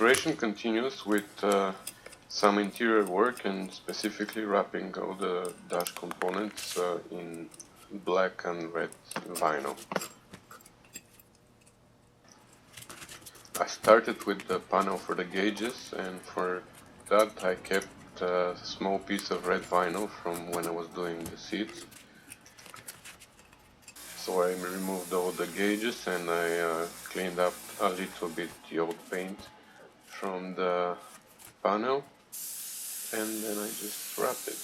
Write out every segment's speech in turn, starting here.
restoration continues with some interior work and specifically wrapping all the dash components in black and red vinyl. I started with the panel for the gauges, and for that I kept a small piece of red vinyl from when I was doing the seats. So I removed all the gauges and I cleaned up a little bit the old paint from the panel, and then I just wrapped it.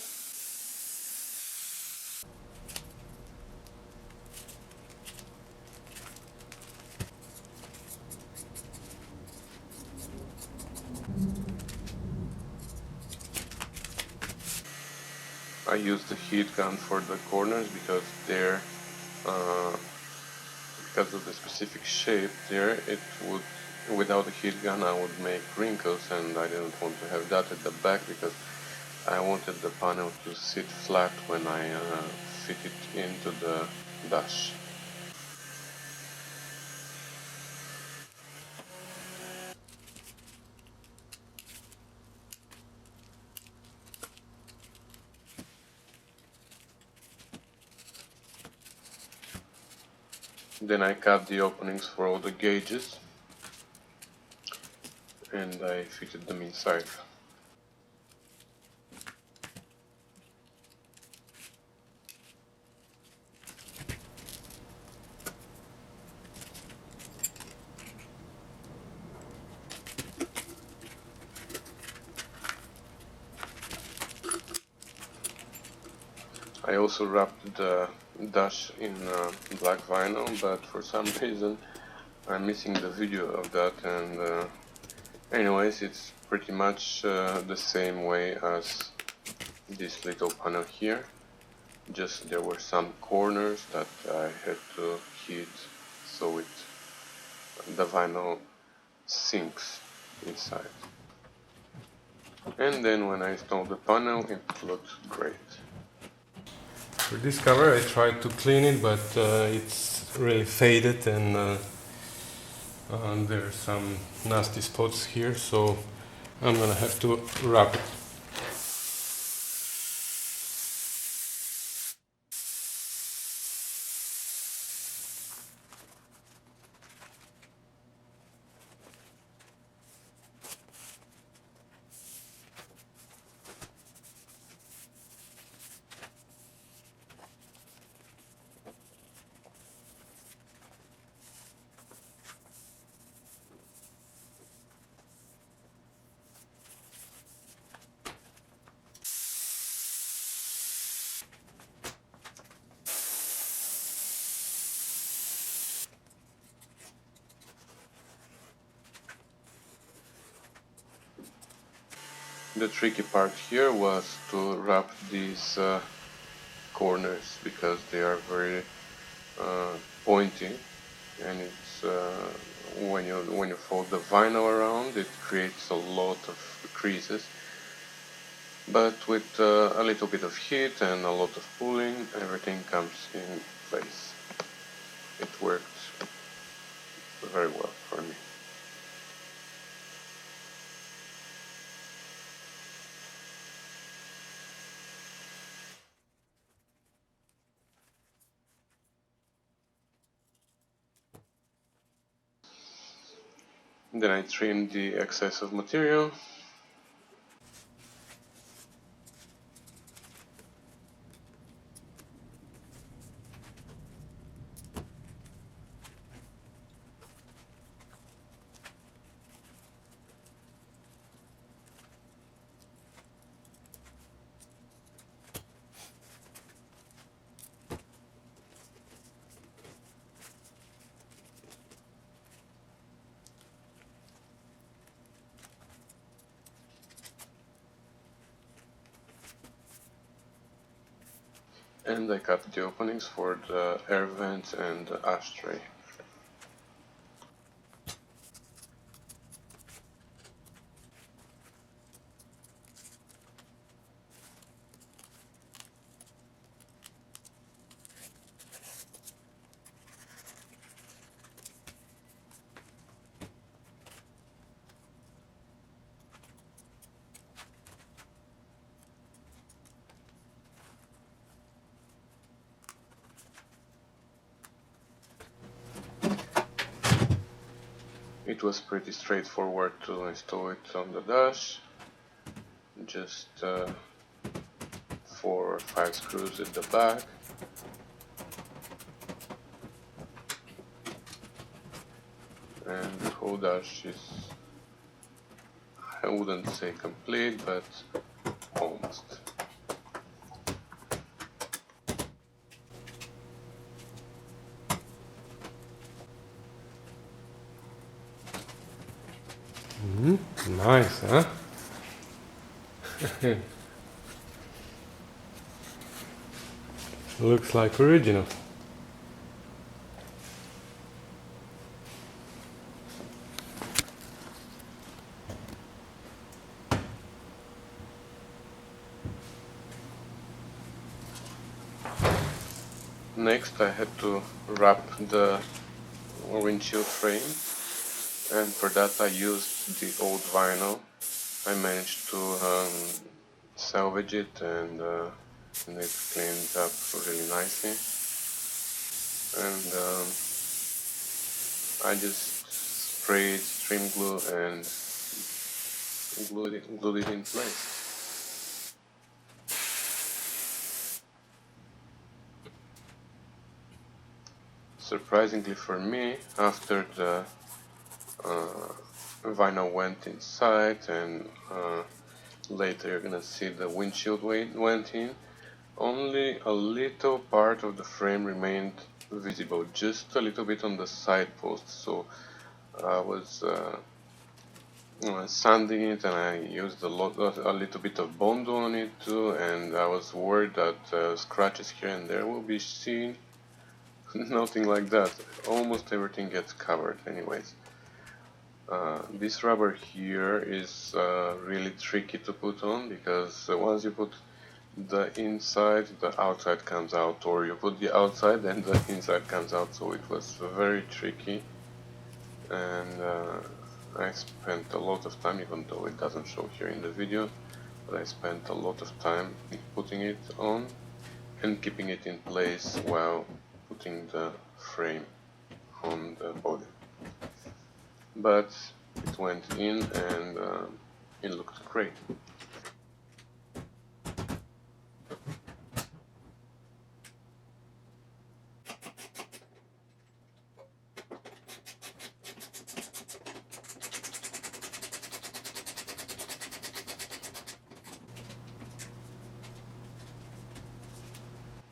I used the heat gun for the corners because there, because of the specific shape there, it would, without the heat gun I would make wrinkles, and I didn't want to have that at the back because I wanted the panel to sit flat when I fit it into the dash. Then I cut the openings for all the gauges and I fitted them inside. I also wrapped the dash in black vinyl, but for some reason I'm missing the video of that, and anyways, it's pretty much the same way as this little panel here, just there were some corners that I had to heat so the vinyl sinks inside. And then when I installed the panel, it looked great. For this cover I tried to clean it, but it's really faded and there are some nasty spots here, so I'm gonna have to wrap it. The tricky part here was to wrap these corners because they are very pointy, and it's when you fold the vinyl around, it creates a lot of creases. But with a little bit of heat and a lot of pulling, everything comes in place. It worked very well for me. Then I trimmed the excess of material. And I cut the openings for the air vent and the ashtray. it was pretty straightforward to install it on the dash. Just 4 or 5 screws at the back. And the whole dash is, I wouldn't say complete, but almost. Nice, huh? Looks like original. Next I had to wrap the windshield frame, and for that I used the old vinyl. I managed to salvage it, and it cleaned up really nicely. And I just sprayed trim glue and glued it in place. Surprisingly for me, after the vinyl went inside, and later you're gonna see the windshield went in, only a little part of the frame remained visible, just a little bit on the side post. So I was sanding it, and I used a little bit of Bondo on it too, and I was worried that scratches here and there will be seen. Nothing like that. Almost everything gets covered anyways. This rubber here is really tricky to put on, because once you put the inside, the outside comes out, or you put the outside and the inside comes out, so it was very tricky. And I spent a lot of time, even though it doesn't show here in the video, but I spent a lot of time putting it on and keeping it in place while putting the frame on the body. But it went in, and it looked great.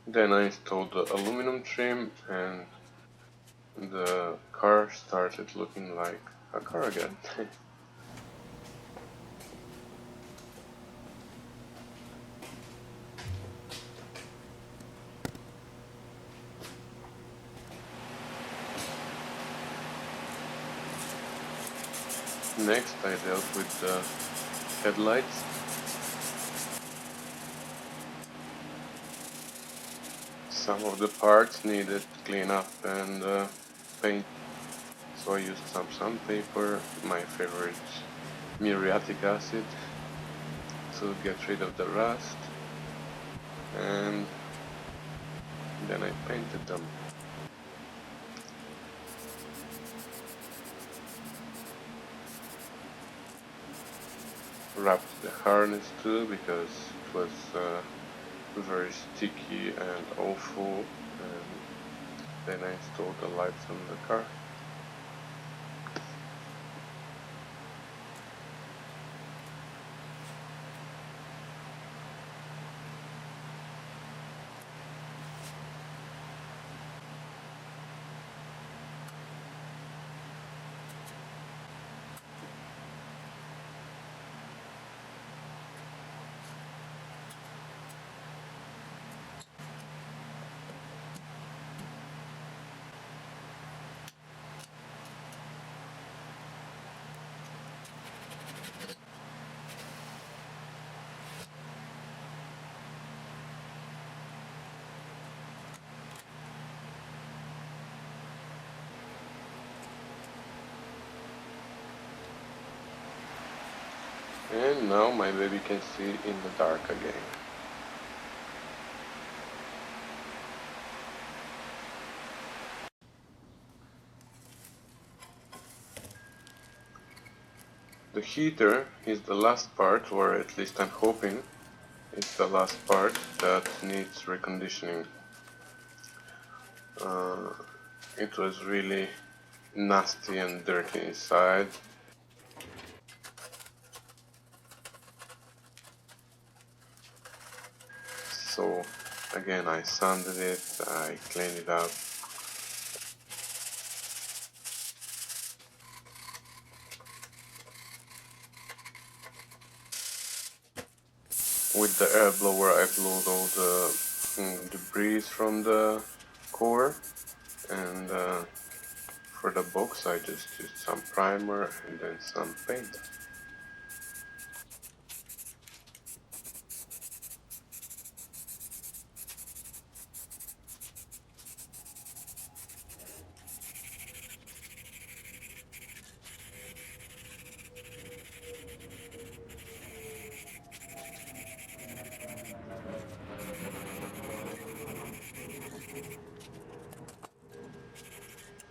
Then I installed the aluminum trim, and the car started looking like a car again. Next I dealt with the headlights. Some of the parts needed clean up and paint, so I used some sandpaper, my favorite muriatic acid, to get rid of the rust, and then I painted them. Wrapped the harness too, because it was very sticky and awful, and then I installed the lights on the car. And now my baby can see in the dark again. The heater is the last part, or at least I'm hoping it's the last part that needs reconditioning. It was really nasty and dirty inside. So again, I sanded it, I cleaned it up. With the air blower I blew all the debris from the core, and for the box I just used some primer and then some paint.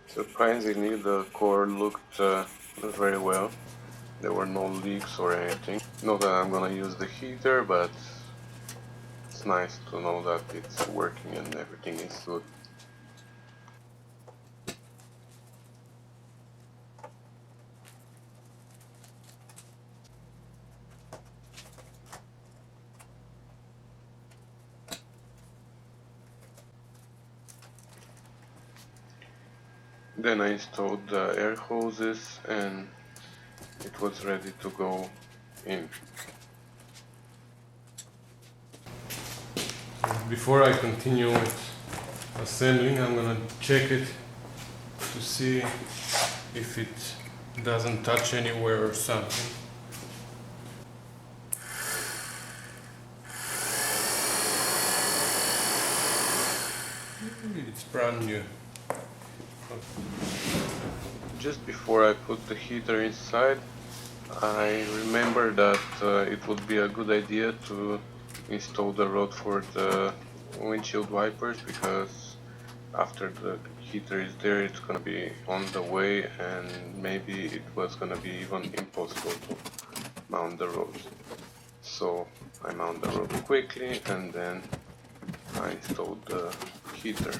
Surprisingly, the core looked very well. There were no leaks or anything. Not that I'm gonna use the heater, but it's nice to know that it's working and everything is good. Then I installed the air hoses and it was ready to go in. Before I continue with assembling, I'm gonna check it to see if it doesn't touch anywhere or something. It's brand new. Just before I put the heater inside, I remember that it would be a good idea to install the rod for the windshield wipers, because after the heater is there it's gonna be on the way and maybe it was gonna be even impossible to mount the rod. So I mount the rod quickly and then I installed the heater.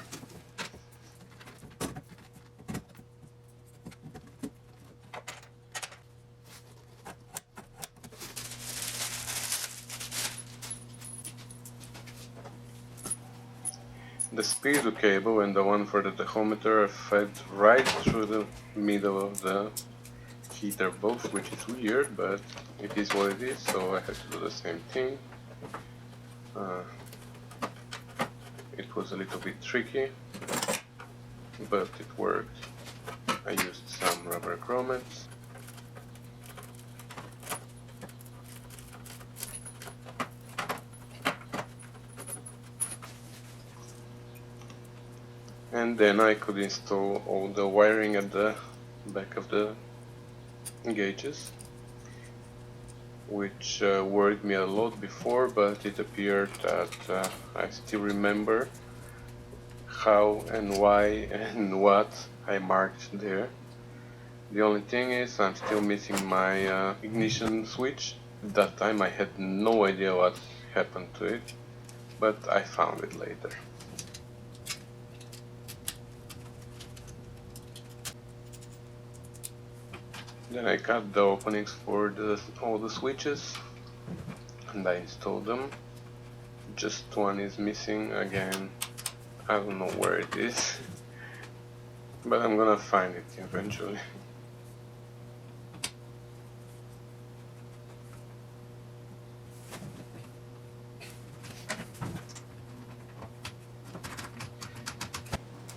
The speedo cable and the one for the tachometer are fed right through the middle of the heater both, which is weird, but it is what it is, so I had to do the same thing. It was a little bit tricky, but it worked. I used some rubber grommets. And then I could install all the wiring at the back of the gauges, which worried me a lot before, but it appeared that I still remember how and why and what I marked there. The only thing is I'm still missing my ignition switch. At that time I had no idea what happened to it, but I found it later. Then I cut the openings for all the switches and I installed them. Just one is missing again. I don't know where it is, but I'm gonna find it eventually.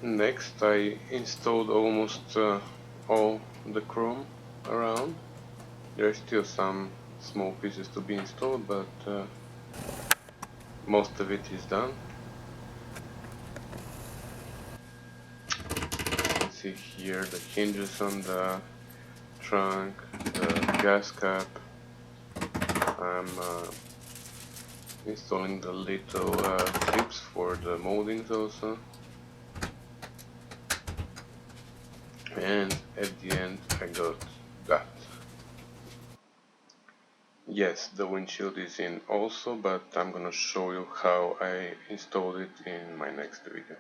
Next I installed almost all the chrome around. There are still some small pieces to be installed, but most of it is done. You can see here the hinges on the trunk, the gas cap. I'm installing the little clips for the moldings also. And at the end I got that. Yes, the windshield is in also, but I'm gonna show you how I installed it in my next video.